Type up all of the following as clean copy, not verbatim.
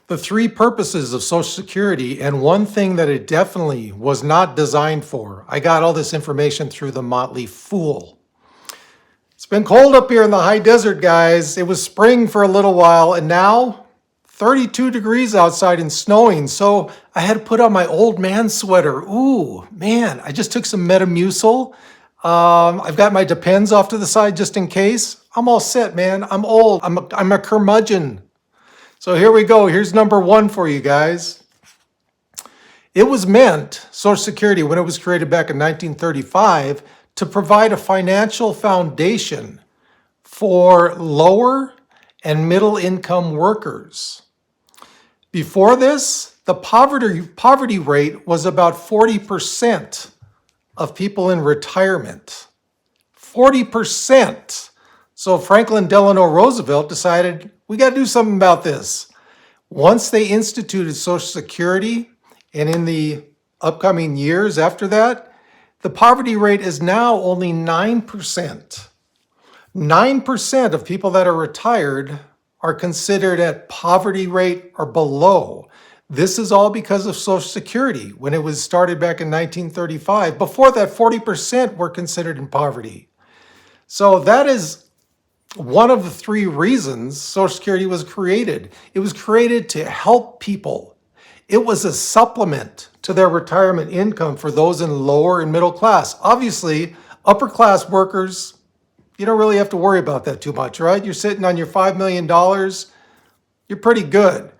The three purposes of Social Security, and one thing that it definitely was not designed for. I got all this information through the Motley Fool. It's been cold up here in the high desert, guys. It was spring for a little while, and now 32 degrees outside and snowing, so I had to put on my old man sweater. Ooh, man, I just took some Metamucil. I've got my Depends off to the side just in case. I'm all set, man. I'm old. I'm a curmudgeon. So here we go. Here's number one for you guys. It was meant, Social Security, when it was created back in 1935, to provide a financial foundation for lower and middle income workers. Before this, the poverty rate was about 40% of people in retirement. 40%. So Franklin Delano Roosevelt decided, we got to do something about this. Once they instituted Social Security, and in the upcoming years after that, the poverty rate is now only 9%. 9% of people that are retired are considered at poverty rate or below. This is all because of Social Security when it was started back in 1935. Before that, 40% were considered in poverty. So that is one of the three reasons Social Security was created. It was created to help people. It was a supplement to their retirement income for those in lower and middle class. Obviously, upper class workers, you don't really have to worry about that too much, right? You're sitting on your $5 million, you're pretty good.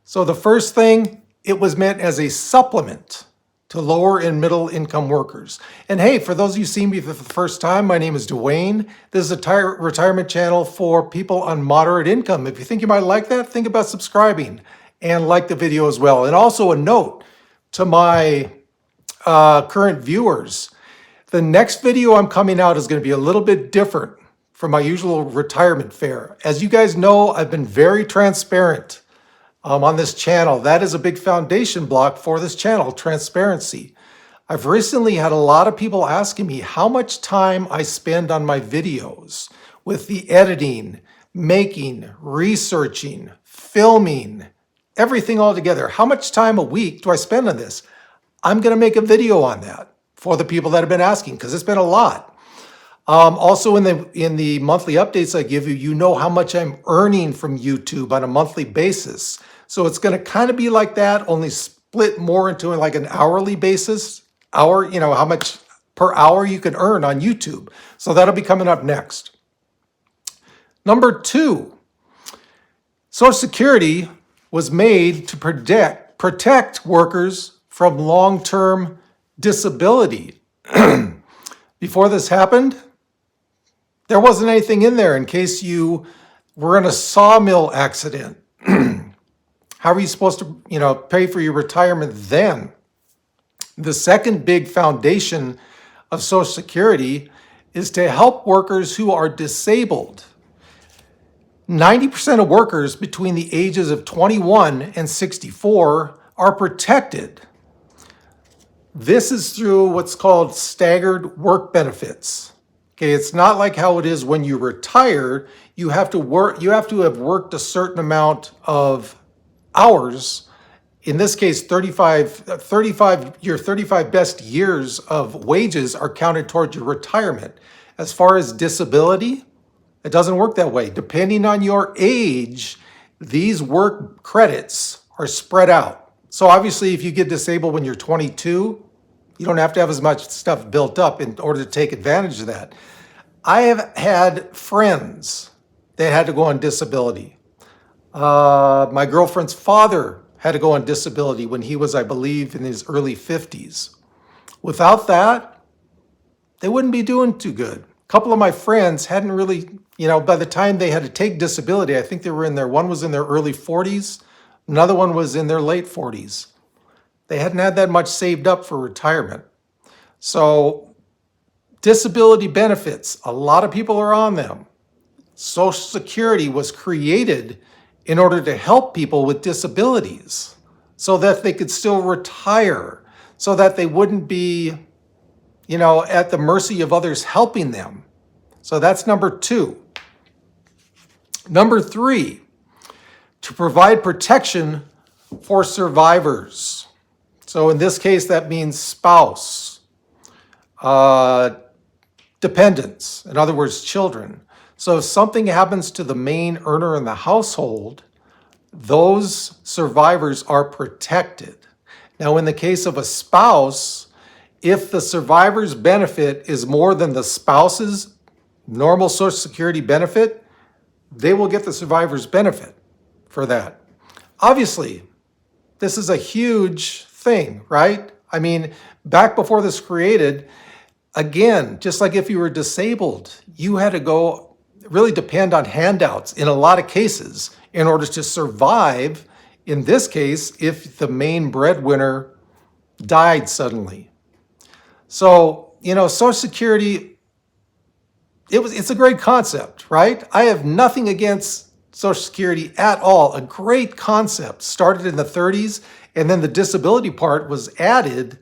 So the first thing, it was meant as a supplement to lower and middle income workers. And hey, for those of you seeing me for the first time, my name is Duane. This is a retirement channel for people on moderate income. If you think you might like that, think about subscribing and like the video as well. And also a note to my current viewers, the next video I'm coming out is going to be a little bit different from my usual retirement fare. As you guys know, I've been very transparent on this channel. That is a big foundation block for this channel, transparency. I've recently had a lot of people asking me how much time I spend on my videos with the editing, making, researching, filming, everything all together. How much time a week do I spend on this? I'm going to make a video on that for the people that have been asking, because it's been a lot. Also in the monthly updates I give you, you know how much I'm earning from YouTube on a monthly basis. So it's going to kind of be like that, only split more into like an hourly basis. How much per hour you can earn on YouTube. So that'll be coming up next. Number two, Social Security was made to protect workers from long-term disability. Before this happened, there wasn't anything in there in case you were in a sawmill accident. How are you supposed to, pay for your retirement then? The second big foundation of Social Security is to help workers who are disabled. 90% of workers between the ages of 21 and 64 are protected. This is through what's called staggered work benefits. Okay, it's not like how it is when you retire. You have to have worked a certain amount of hours. In this case, your 35 best years of wages are counted towards your retirement. As far as disability, it doesn't work that way. Depending on your age, these work credits are spread out. So obviously, if you get disabled when you're 22, you don't have to have as much stuff built up in order to take advantage of that. I have had friends that had to go on disability. My girlfriend's father had to go on disability when he was, I believe, in his early 50s. Without that, they wouldn't be doing too good. A couple of my friends hadn't really, by the time they had to take disability, I think one was in their early 40s, another one was in their late 40s. They hadn't had that much saved up for retirement. So disability benefits, a lot of people are on them. Social Security was created in order to help people with disabilities so that they could still retire, so that they wouldn't be, at the mercy of others helping them. So that's number two. Number three, to provide protection for survivors. So in this case, that means spouse, dependents, in other words, children. So if something happens to the main earner in the household, those survivors are protected. Now, in the case of a spouse, if the survivor's benefit is more than the spouse's normal Social Security benefit, they will get the survivor's benefit for that. Obviously, this is a huge thing, right? I mean, back before this created, again, just like if you were disabled, you had to go really depend on handouts in a lot of cases in order to survive. In this case, if the main breadwinner died suddenly. So, Social Security, it's a great concept, right? I have nothing against Social Security at all. A great concept. Started in the 30s, and then the disability part was added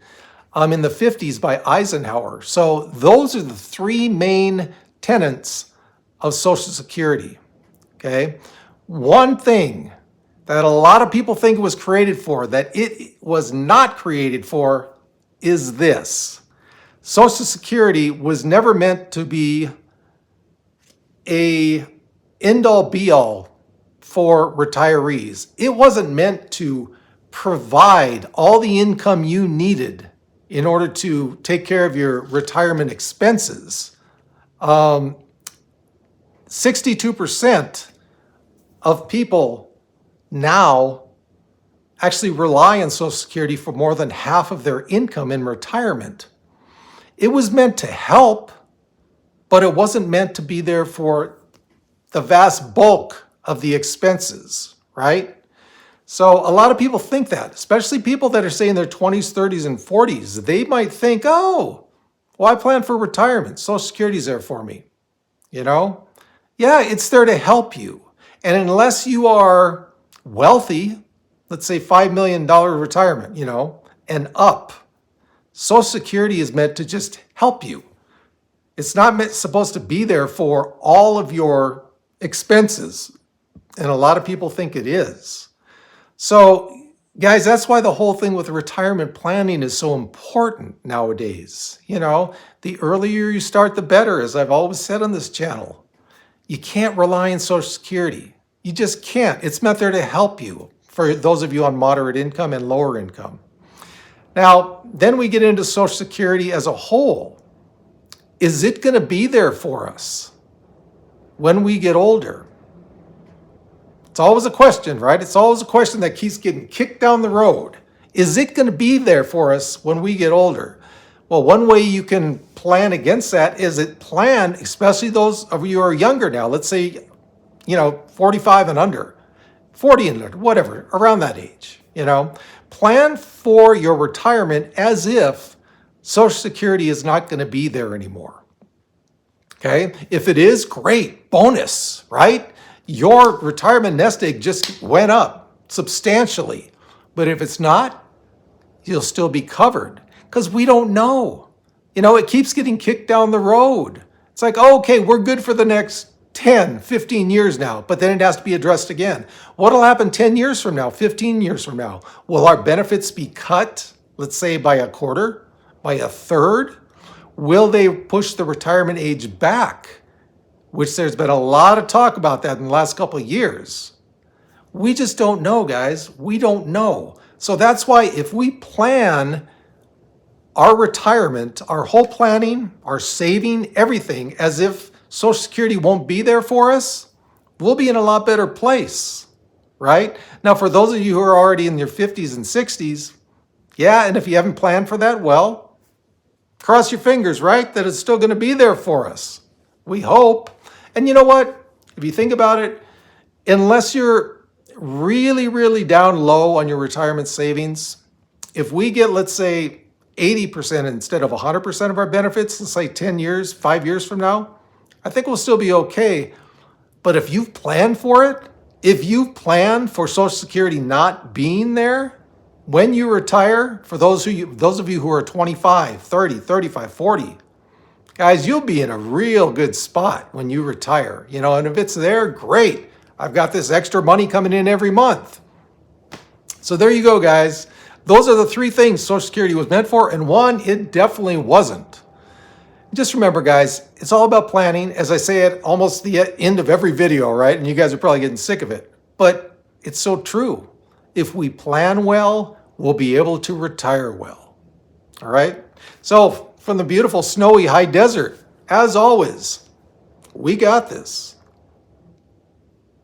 in the 50s by Eisenhower. So those are the three main tenets of Social Security, okay? One thing that a lot of people think it was created for that it was not created for is this. Social Security was never meant to be a end-all be-all for retirees. It wasn't meant to provide all the income you needed in order to take care of your retirement expenses. 62% of people now actually rely on Social Security for more than half of their income in retirement. It was meant to help, but it wasn't meant to be there for the vast bulk of the expenses, right? So a lot of people think that, especially people that are, say, in their 20s, 30s, and 40s. They might think, oh, well, I plan for retirement. Social Security's there for me, Yeah, it's there to help you. And unless you are wealthy, let's say $5 million retirement, and up, Social Security is meant to just help you. It's not supposed to be there for all of your expenses. And a lot of people think it is. So, guys, that's why the whole thing with retirement planning is so important nowadays. The earlier you start, the better, as I've always said on this channel. You can't rely on Social Security. You just can't. It's meant there to help you for those of you on moderate income and lower income. Now, then we get into Social Security as a whole. Is it going to be there for us when we get older? It's always a question, right? It's always a question that keeps getting kicked down the road. Is it going to be there for us when we get older? Well, one way you can plan against that is plan, especially those of you who are younger now, let's say, 45 and under, 40 and under, whatever, around that age, Plan for your retirement as if Social Security is not going to be there anymore. Okay? If it is, great, bonus, right? Your retirement nest egg just went up substantially. But if it's not, you'll still be covered because we don't know. It keeps getting kicked down the road. It's like, oh, okay, we're good for the next 10, 15 years now, but then it has to be addressed again. What'll happen 10 years from now, 15 years from now? Will our benefits be cut, let's say by a quarter, by a third? Will they push the retirement age back? Which there's been a lot of talk about that in the last couple of years. We just don't know, guys. We don't know. So that's why if we plan our retirement, our whole planning, our saving, everything, as if Social Security won't be there for us, we'll be in a lot better place, right? Now, for those of you who are already in your 50s and 60s, yeah, and if you haven't planned for that, well, cross your fingers, right? That it's still going to be there for us. We hope. And you know what? If you think about it, unless you're really, really down low on your retirement savings, if we get, let's say, 80% instead of 100% of our benefits, let's say 10 years, 5 years from now, I think we'll still be okay. But if you've planned for it, if you've planned for Social Security not being there, when you retire, for those of you who are 25, 30, 35, 40, guys, you'll be in a real good spot when you retire. And if it's there, great. I've got this extra money coming in every month. So there you go, guys. Those are the three things Social Security was meant for, and one, it definitely wasn't. Just remember, guys, it's all about planning. As I say at almost the end of every video, right? And you guys are probably getting sick of it, but it's so true. If we plan well, we'll be able to retire well. All right? So from the beautiful snowy high desert, as always, we got this.